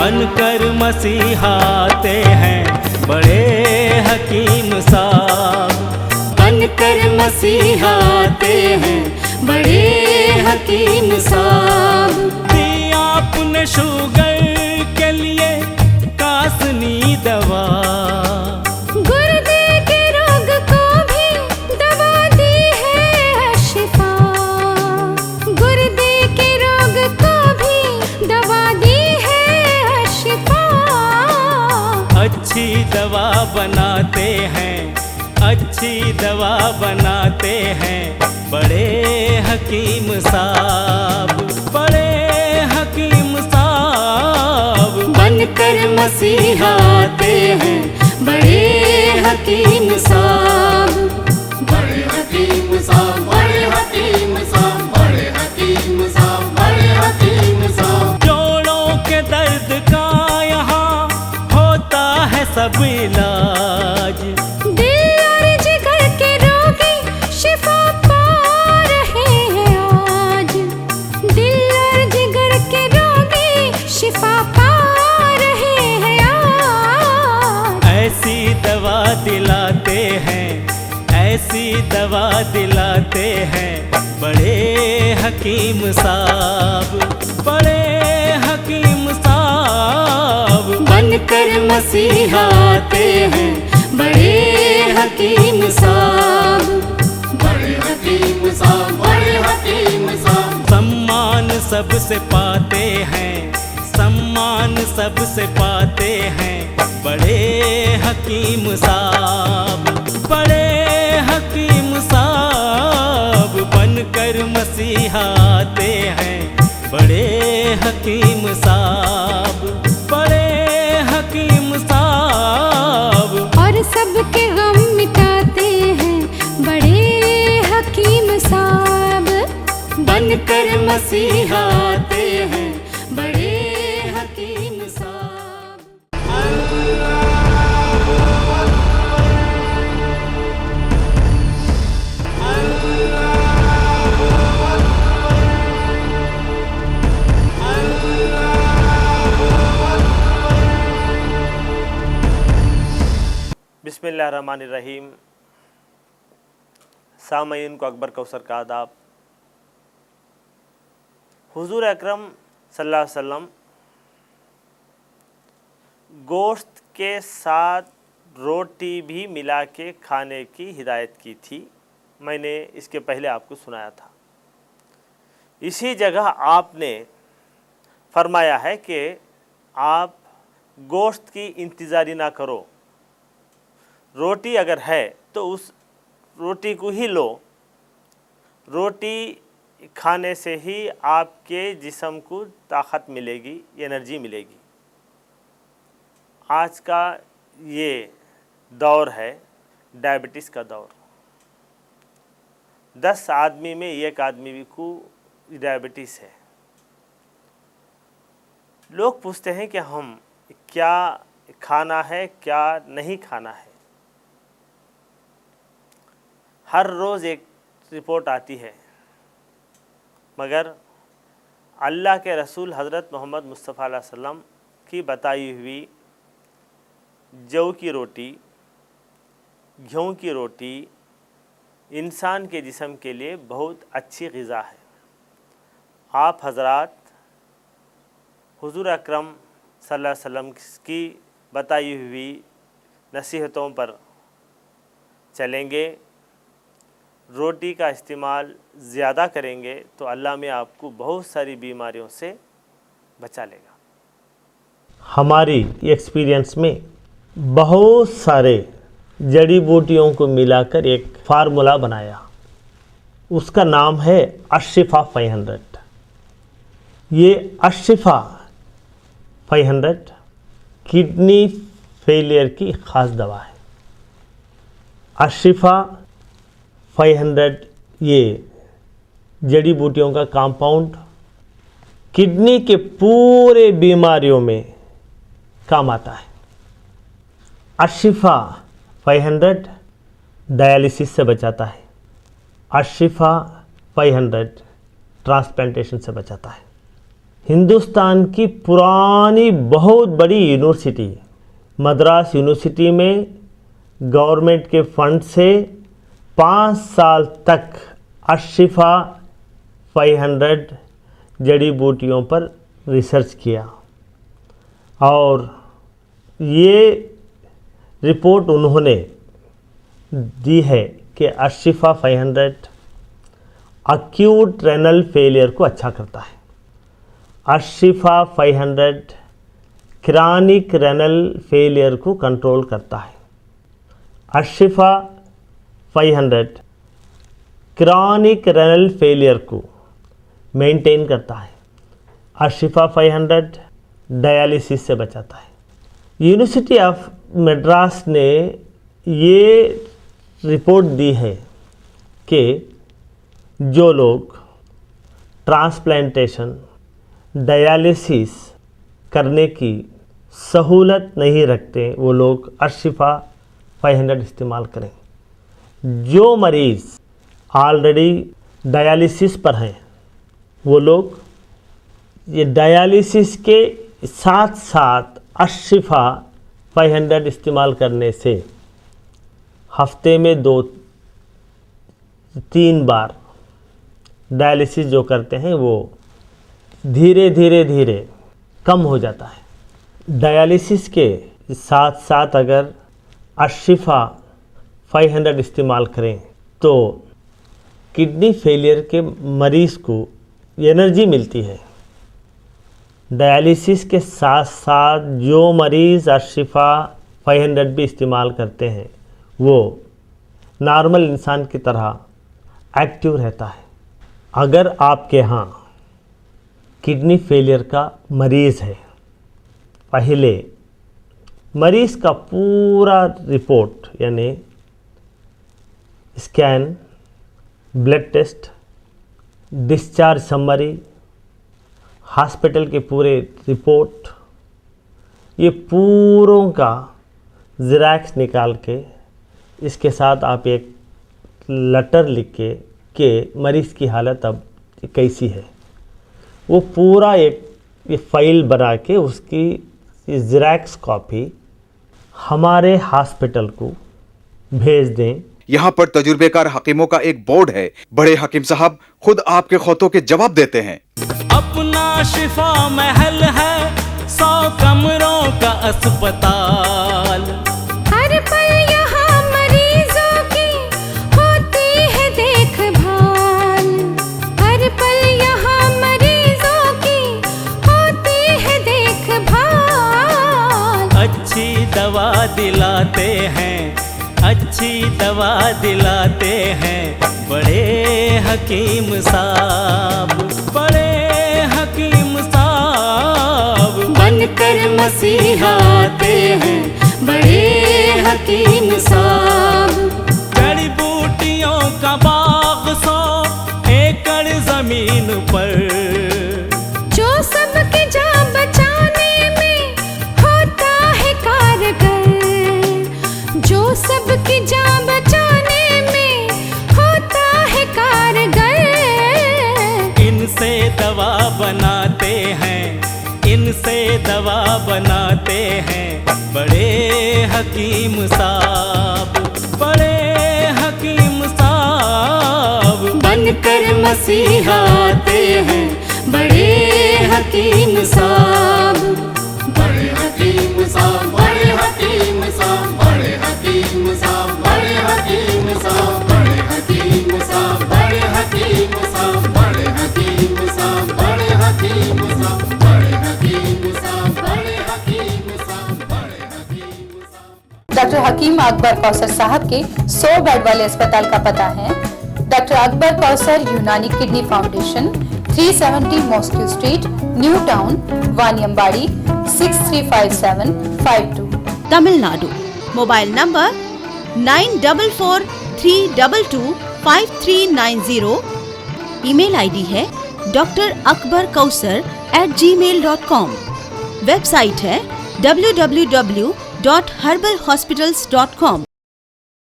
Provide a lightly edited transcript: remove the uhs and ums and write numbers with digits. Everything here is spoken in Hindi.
बनकर मसीहाते हैं बड़े हकीम साहब। बनकर मसीहाते हैं बड़े हकीम साहब। दिया आपने शुगर के लिए कासनी दवा, गुर्दे के रोग को भी दवा दी है शिफा। गुर्दे के रोग को भी दवा दी है शिफा। अच्छी दवा बनाते हैं, अच्छी दवा बनाते हैं बड़े हकीम साहब, बड़े हकीम साहब। बनकर मसीहाते हैं बड़े हकीम साहब। बड़े हकीम साहब, बड़े हकीम साहब, बड़े हकीम साहब, बड़े हकीम साहब। जोड़ों के दर्द का यहाँ होता है सब इलाज, दिल और जिगर के रोगी शिफा पा रहे हैं आज। दिल और जिगर के रोगी शिफा पा रहे हैं आज। ऐसी दवा दिलाते हैं, ऐसी दवा दिलाते हैं बड़े हकीम साहब, बड़े हकीम साहब। बनकर मसीहाते हैं बड़े हकीम साहब। बड़े हकीम साहब, बड़े हकीम साहब। सम्मान सबसे पाते हैं, सम्मान सबसे पाते हैं बड़े हकीम साहब, बड़े हकीम साहब। बनकर मसीहाते हैं बड़े हकीम साहब, बड़े हकीम साहब। और सबके गम मिटाते हैं बड़े हकीम साहब। बनकर मसीहाते हैं बड़े हकीम साहब। बिस्मिल्लाहिर्रहमानिर्रहीम। सामईन को अकबर कौसर का आदाब। हुजूर अकरम सल्लल्लाहु अलैहि वसल्लम गोश्त के साथ रोटी भी मिला के खाने की हिदायत की थी। मैंने इसके पहले आपको सुनाया था। इसी जगह आपने फरमाया है कि आप गोश्त की इंतज़ारी ना करो, रोटी अगर है तो उस रोटी को ही लो। रोटी खाने से ही आपके जिस्म को ताकत मिलेगी, एनर्जी मिलेगी। आज का ये दौर है डायबिटीज़ का दौर। 10 आदमी में एक आदमी को डायबिटीज़ है। लोग पूछते हैं कि हम क्या खाना है, क्या नहीं खाना है। हर रोज़ एक रिपोर्ट आती है, मगर अल्लाह के रसूल हज़रत मोहम्मद मुस्तफ़ा अलैहि वसल्लम की बताई हुई जौ की रोटी, गेहूँ की रोटी इंसान के जिस्म के लिए बहुत अच्छी ग़िज़ा है। आप हज़रात हुज़ूर अकरम सल्लल्लाहु अलैहि वसल्लम की बताई हुई नसीहतों पर चलेंगे, रोटी का इस्तेमाल ज़्यादा करेंगे तो अल्लाह में आपको बहुत सारी बीमारियों से बचा लेगा। हमारी एक्सपीरियंस में बहुत सारे जड़ी बूटियों को मिलाकर एक फार्मूला बनाया। उसका नाम है अशिफा 500। ये अशिफा 500 किडनी फेलियर की ख़ास दवा है। अशिफा 500 ये जड़ी बूटियों का कंपाउंड किडनी के पूरे बीमारियों में काम आता है। अशिफा 500 डायलिसिस से बचाता है। अशिफा 500 ट्रांसप्लांटेशन से बचाता है। हिंदुस्तान की पुरानी बहुत बड़ी यूनिवर्सिटी है। मद्रास यूनिवर्सिटी में गवर्नमेंट के फंड से 5 साल तक अशिफा 500 जड़ी बूटियों पर रिसर्च किया और ये रिपोर्ट उन्होंने दी है कि अशिफा 500 अक्यूट रेनल फेलियर को अच्छा करता है। अशिफा 500 क्रॉनिक रेनल फेलियर को कंट्रोल करता है। अशिफा 500 क्रॉनिक रेनल फेलियर को मेंटेन करता है। अशिफा 500 डायलिसिस से बचाता है। यूनिवर्सिटी ऑफ मद्रास ने ये रिपोर्ट दी है कि जो लोग ट्रांसप्लांटेशन डायलिसिस करने की सहूलत नहीं रखते वो लोग अशिफा 500 इस्तेमाल करें। जो मरीज़ ऑलरेडी डायलिसिस पर हैं वो लोग ये डायलिसिस के साथ साथ अशिफा 500 इस्तेमाल करने से हफ्ते में 2-3 बार डायलिसिस जो करते हैं वो धीरे धीरे कम हो जाता है। डायलिसिस के साथ साथ अगर अशिफा 500 इस्तेमाल करें तो किडनी फेलियर के मरीज़ को एनर्जी मिलती है। डायलिसिस के साथ साथ जो मरीज़ अशिफा 500 भी इस्तेमाल करते हैं वो नॉर्मल इंसान की तरह एक्टिव रहता है। अगर आपके यहाँ किडनी फेलियर का मरीज़ है, पहले मरीज़ का पूरा रिपोर्ट यानी scan, blood test, discharge summary, hospital के पूरे रिपोर्ट, ये पूरों का ज़ेरॉक्स निकाल के इसके साथ आप एक लेटर लिख के मरीज़ की हालत अब कैसी है वो पूरा एक ये फाइल बना के उसकी ज़ेरॉक्स कॉपी हमारे हॉस्पिटल को भेज दें। यहाँ पर तजुर्बेकार हकीमों का एक बोर्ड है। बड़े हकीम साहब खुद आपके खौतों के जवाब देते हैं। अपना शिफा महल है 100 कमरों का अस्पताल। हर पल यहाँ मरीजों की होती है देखभाल। हर पल यहाँ मरीजों की होती है देखभाल। अच्छी दवा दिलाते हैं, अच्छी दवा दिलाते हैं बड़े हकीम साहब, बड़े हकीम साहब बनकर मसीहा आते हैं बड़े हकीम साहब। जड़ी बूटियों का बाग 100 एकड़ जमीन पर, जो सबकी जान बचाने में होता है कारगर। जो सबकी जान बचाने में होता है कारगर। इनसे दवा बनाते हैं, इनसे दवा बनाते हैं बड़े हकीम साहब, बड़े हकीम साहब बनकर मसीहा आते हैं बड़े हकीम साहब। बड़े हकीम साहब, बड़े हकीम साहब, बड़े हकीम साहब, बड़े हकीम साहब, बड़े हकीम साहब, बड़े हकीम साहब, बड़े हकीम साहब, बड़े हकीम साहब, बड़े हकीम साहब, बड़े हकीम साहब, बड़े हकीम साहब। डॉक्टर हकीम अकबर कौसर साहब के 100 बेड वाले अस्पताल का पता है doctor Akbar Kausar Unani kidney foundation, 370 mosque street, new town, Vaniyambadi 635752, Tamil Nadu. Mobile number 9443225390। Email ID है drakbarkausar@gmail.com। वेबसाइट है www.herbalhospitals.com।